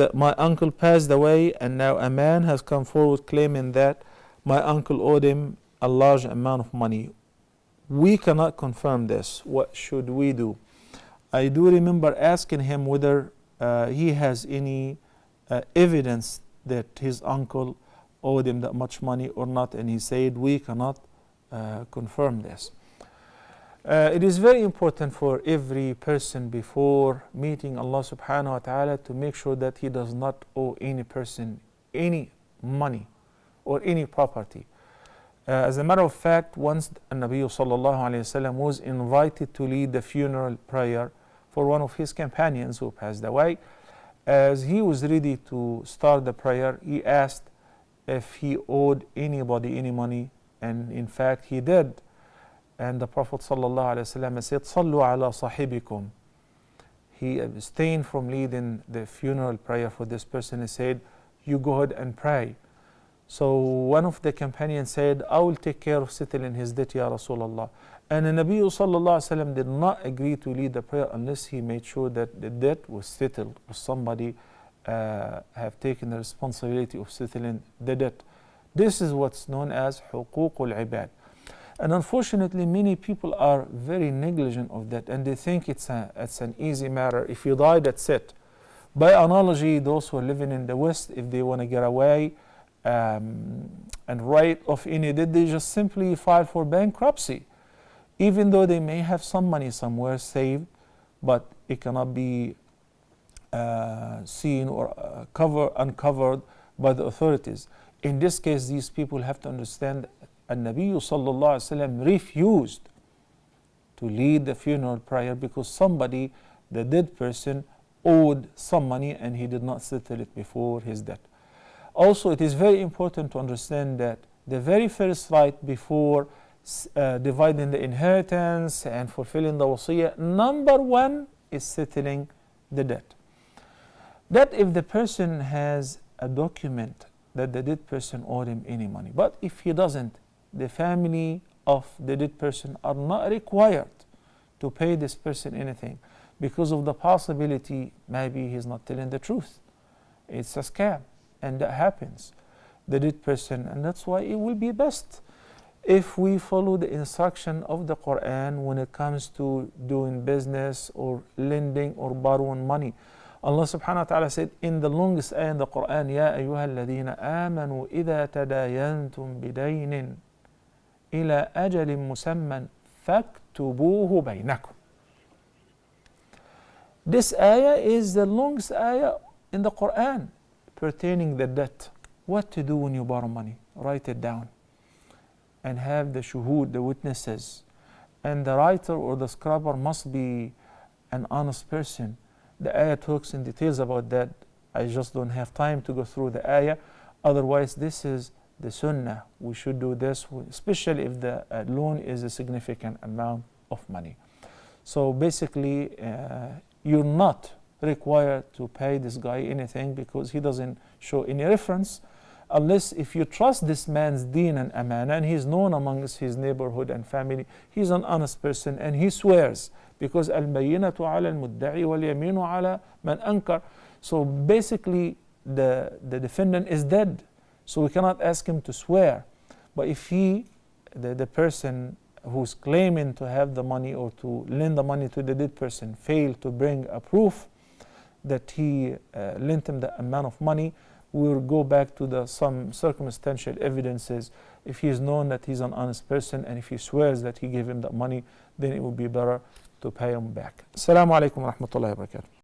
that my uncle passed away and now a man has come forward claiming that my uncle owed him a large amount of money. We cannot confirm this. What should we do? I do remember asking him whether he has any evidence that his uncle owed him that much money or not, and he said we cannot confirm this. It is very important for every person before meeting Allah subhanahu wa ta'ala to make sure that he does not owe any person any money or any property. As a matter of fact, once An-Nabi sallallahu alayhi wasallam was invited to lead the funeral prayer for one of his companions who passed away. As he was ready to start the prayer, he asked if he owed anybody any money, and in fact he did. And the Prophet ﷺ said, "Sallu ala sahibikum." He abstained from leading the funeral prayer for this person. He said, "You go ahead and pray." So one of the companions said, "I will take care of settling his debt, Ya Rasulullah." And the Nabi ﷺ did not agree to lead the prayer unless he made sure that the debt was settled, or somebody have taken the responsibility of settling the debt. This is what's known as huququl ibad. And unfortunately, many people are very negligent of that, and they think it's an easy matter. If you die, that's it. By analogy, those who are living in the West, if they want to get away and write off any debt, they just simply file for bankruptcy. Even though they may have some money somewhere saved, but it cannot be seen or uncovered by the authorities. In this case, these people have to understand An-Nabi sallallahu alaihi wasallam refused to lead the funeral prayer because somebody, the dead person, owed some money and he did not settle it before his death. Also, it is very important to understand that the very first right before dividing the inheritance and fulfilling the wasiyah, number one is settling the debt. That if the person has a document that the dead person owed him any money, but if he doesn't, the family of the dead person are not required to pay this person anything because of the possibility maybe he's not telling the truth. It's a scam, and that happens. The dead person, and that's why it will be best if we follow the instruction of the Quran when it comes to doing business or lending or borrowing money. Allah subhanahu wa ta'ala said in the longest ayah in the Quran, "Ya ayyuha alladhina amanu idha tadayantum bidaynin ila ajalin musamman faktubuhu baynakum." This ayah is the longest ayah in the Quran pertaining the debt. What to do when you borrow money? Write it down and have the shuhud, the witnesses. And the writer or the scriber must be an honest person. The ayah talks in details about that. I just don't have time to go through the ayah. Otherwise, this is the sunnah. We should do this, especially if the loan is a significant amount of money. So basically, you're not required to pay this guy anything because he doesn't show any reference, unless if you trust this man's deen and amana, and he's known amongst his neighborhood and family, he's an honest person and he swears, because al-bayyinatu ala al-mudda'i wal-yaminu ala man ankar. So basically the defendant is dead, so we cannot ask him to swear. But if he, the person who's claiming to have the money or to lend the money to the dead person, failed to bring a proof that he lent him the amount of money, we will go back to some circumstantial evidences. If he is known that he's an honest person and if he swears that he gave him that money, then it would be better to pay him back. Assalamu alaikum wa rahmatullahi wa barakatuh.